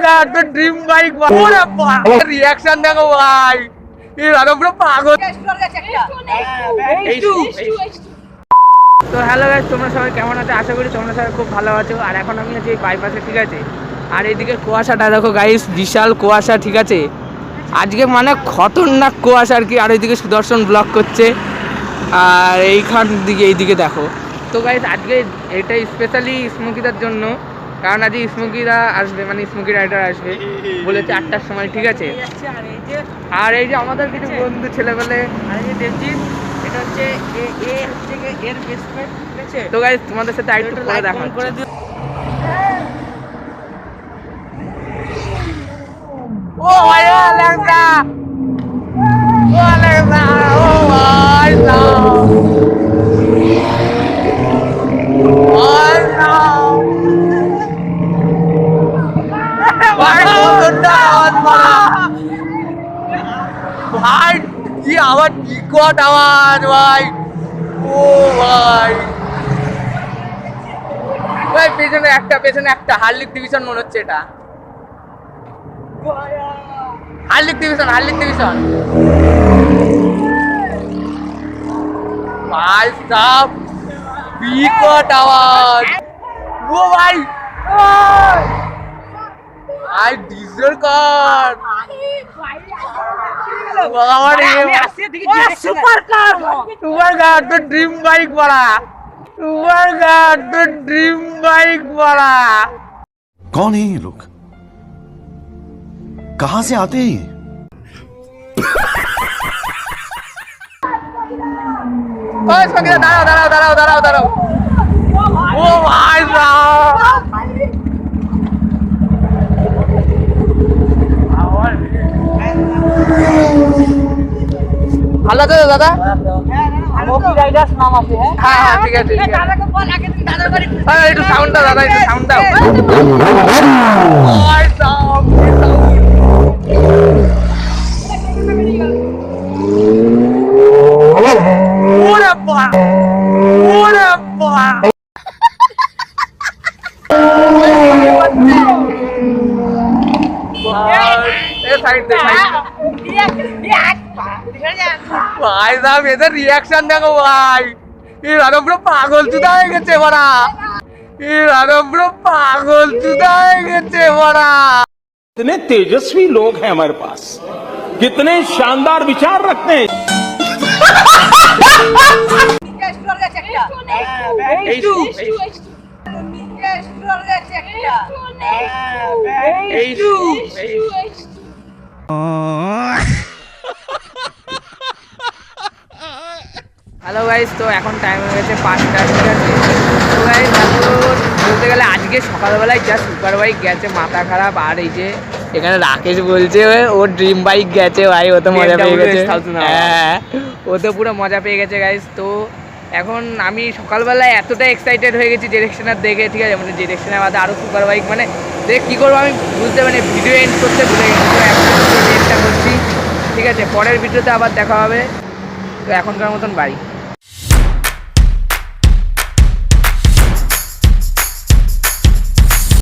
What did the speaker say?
God, the dream bike! ওরে বাবা, reaction দেখো ভাই। এই রাধা পুরো পাগল। তো হ্যালো গাইস, তোমরা সবাই কেমন আছো? আশা করি তোমরা সবাই খুব ভালো আছো। আর এখন আমি আছি এই বাইপাসে, ঠিক আছে। আর এইদিকে কুয়াশাটা দেখো গাইস, বিশাল কুয়াশা, ঠিক আছে। আজকে মানে খতরনাক কুয়াশা আর কি। আর এইদিকে সুদর্শন ব্লগ করছে, আর এইদিকে দেখো। তো গাইস আজকে এটা স্পেশালি স্মোকিদার জন্য, কারণ আজকে স্মোকিরা আসবে, মানে স্মোকি রাইডার আসবে বলেছে 8টার সময়, ঠিক আছে। আর এই যে আমাদের কিছু বন্ধু ছেলেবেলে, আর এই দেবজিৎ, এটা হচ্ছে এর বেস্ট ফ্রেন্ড, ঠিক আছে। তো গাইস তোমাদের সাথে আরেকটু পরে দেখা করে দিও। ও ভাই ল্যাংড়া, ও ল্যাংড়া, ও ভাই নাও, ভাই নাও, ভাই কোনটা আওয়াজ মারা, ভাই কি আওয়াজ, বিকট আওয়াজ ভাই। ও ভাই ভাই, পেছনে একটা হার্লিক ডিভিশন মনে হচ্ছে। এটা হার্লিক ডিভিশন ভাই সাব, বিকট আওয়াজ। ও ভাই ভাই ডিজেল কার, সুপার কার, তো ড্রিম বাইক বড়া, सुपर कार तो ड्रीम बाइक वाला। कौन है ये लोग, कहां से आते हैं? दाঁড়াও। ও ভাই সাহেব, ভালো তো দাদা? হ্যাঁ ঠিক আছে, একটু সাউন্ড দাও দাদা, একটু সাউন্ড দাও। ওরে বাবা, ওরে বাবা, ভাই সাহেব এদের রিয়াকশন দেখো ভাই। এই রাধা পুরো পাগল চুদা হয়ে গেছে বড়া, এই রাধা পুরো পাগল চুদা হয়ে গেছে বড়া। कितने तेजस्वी लोग हैं हमारे पास, कितने शानदार विचार रखते हैं। হ্যালো গাইস, তো এখন টাইম হয়ে গেছে 5টা, ঠিক আছে। তো গাইস বলতে গেলে আজকে সকালবেলায় যা সুপার বাইক গেছে, মাথা খারাপ। আর এই যে এখানে রাকেশ বলছে ওর ড্রিম বাইক গেছে ভাই, ও তো মজা পেয়ে গেছে। হ্যাঁ, ও তো পুরো মজা পেয়ে গেছে গাইস। তো এখন আমি সকালবেলায় এতটা এক্সাইটেড হয়ে গেছি ডিরেকশনার দেখে, ঠিক আছে। মানে ডিরেকশনের বাদে আরও সুপার বাইক, মানে দেখ কী করবো আমি বুঝতে পারি, ভিডিও এন্ড করতে ভুলে গেছি। তো এখন এন্ডটা করছি, ঠিক আছে। পরের ভিডিওতে আবার দেখা হবে। তো এখনকার মতন বাই।